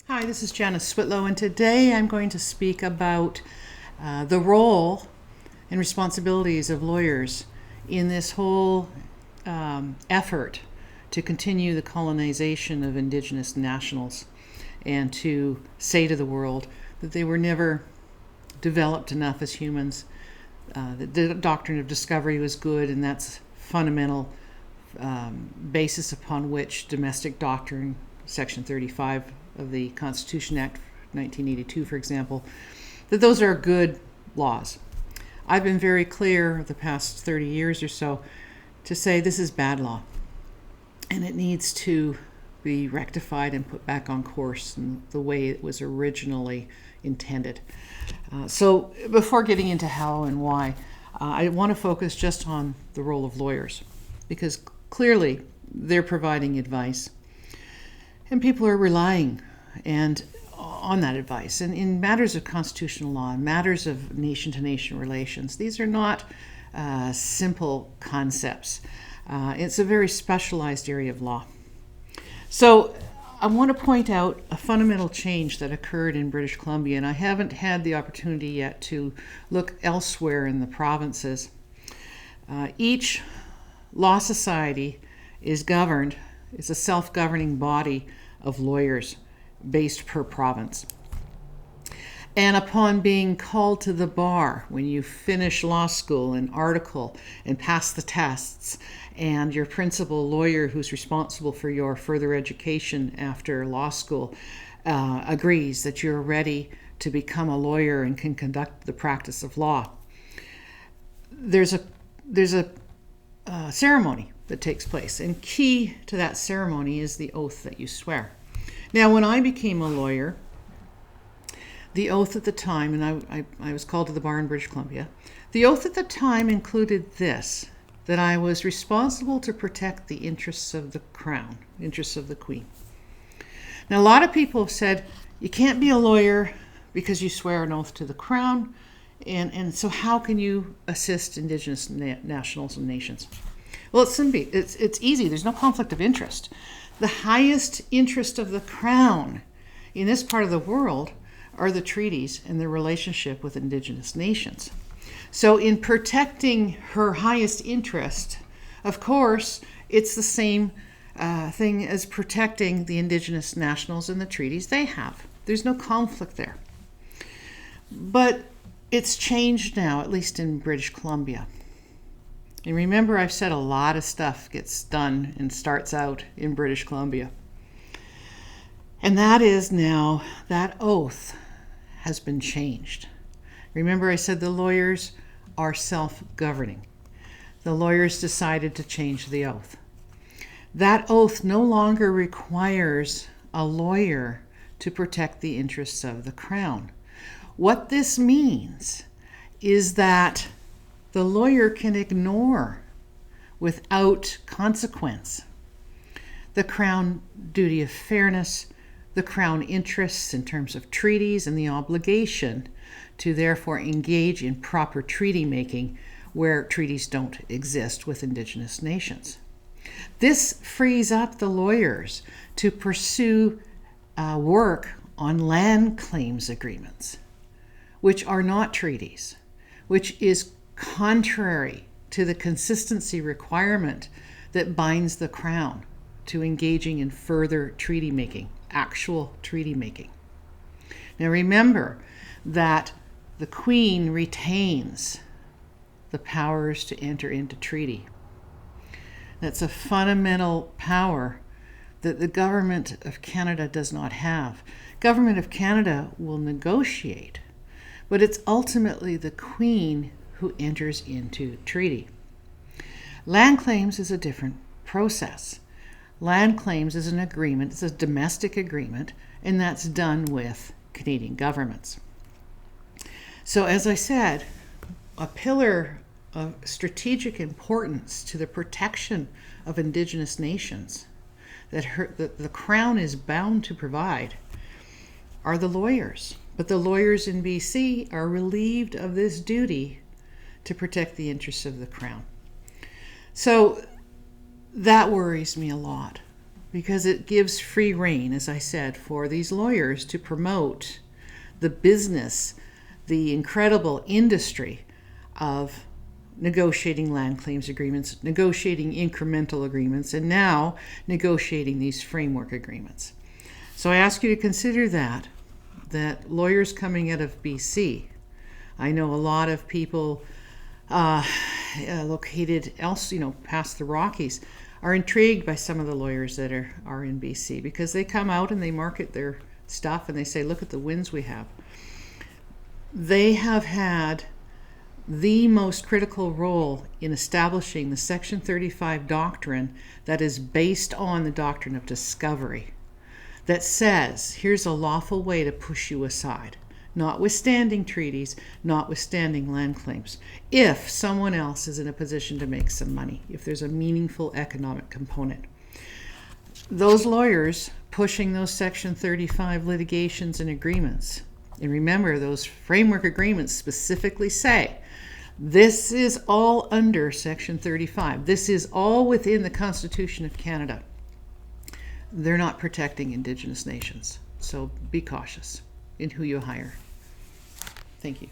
Hi, this is Janice Switlo, and today I'm going to speak about the role and responsibilities of lawyers in this whole effort to continue the colonization of Indigenous nationals and to say to the world that they were never developed enough as humans. The doctrine of discovery was good, and that's fundamental basis upon which domestic doctrine, Section 35 of the Constitution Act 1982, for example, that those are good laws. I've been very clear the past 30 years or so to say this is bad law, and it needs to be rectified and put back on course in the way it was originally intended. So before getting into how and why, I want to focus just on the role of lawyers, because clearly they're providing advice and people are relying on that advice. And in matters of constitutional law, in matters of nation-to-nation relations, these are not simple concepts. It's a very specialized area of law. So I want to point out a fundamental change that occurred in British Columbia, and I haven't had the opportunity yet to look elsewhere in the provinces. Each law society is governed, it's a self-governing body of lawyers based per province. And upon being called to the bar, when you finish law school and article and pass the tests, and your principal lawyer who's responsible for your further education after law school agrees that you're ready to become a lawyer and can conduct the practice of law, there's a ceremony that takes place. And key to that ceremony is the oath that you swear. Now, when I became a lawyer, the oath at the time, and I was called to the bar in British Columbia, the oath at the time included this, that I was responsible to protect the interests of the crown, interests of the Queen. Now, a lot of people have said, you can't be a lawyer because you swear an oath to the crown, and so how can you assist Indigenous nationals and nations? Well, it's easy. There's no conflict of interest. The highest interest of the crown in this part of the world are the treaties and the relationship with Indigenous nations. So in protecting her highest interest, of course, it's the same thing as protecting the Indigenous nationals and the treaties they have. There's no conflict there. But it's changed now, at least in British Columbia. And remember, I've said a lot of stuff gets done and starts out in British Columbia. And that is now, that oath has been changed. Remember, I said the lawyers are self-governing. The lawyers decided to change the oath. That oath no longer requires a lawyer to protect the interests of the crown. What this means is that the lawyer can ignore without consequence the crown duty of fairness, the crown interests in terms of treaties, and the obligation to therefore engage in proper treaty making where treaties don't exist with Indigenous nations. This frees up the lawyers to pursue work on land claims agreements, which are not treaties, which is contrary to the consistency requirement that binds the crown to engaging in further treaty making, actual treaty making. Now remember that the Queen retains the powers to enter into treaty. That's a fundamental power that the Government of Canada does not have. Government of Canada will negotiate, but it's ultimately the Queen who enters into treaty. Land claims is a different process. Land claims is an agreement, it's a domestic agreement, and that's done with Canadian governments. So as I said, a pillar of strategic importance to the protection of Indigenous nations that the Crown is bound to provide are the lawyers. But the lawyers in BC are relieved of this duty to protect the interests of the Crown. So that worries me a lot, because it gives free rein, as I said, for these lawyers to promote the business, the incredible industry of negotiating land claims agreements, negotiating incremental agreements, and now negotiating these framework agreements. So I ask you to consider that lawyers coming out of BC, I know a lot of people located else, past the Rockies, are intrigued by some of the lawyers that are in BC, because they come out and they market their stuff and they say, look at the wins we have. They have had the most critical role in establishing the Section 35 doctrine that is based on the doctrine of discovery, that says here's a lawful way to push you aside, notwithstanding treaties, notwithstanding land claims, if someone else is in a position to make some money, if there's a meaningful economic component. Those lawyers pushing those Section 35 litigations and agreements, and remember, those framework agreements specifically say this is all under Section 35. This is all within the Constitution of Canada. They're not protecting Indigenous nations. So be cautious in who you hire. Thank you.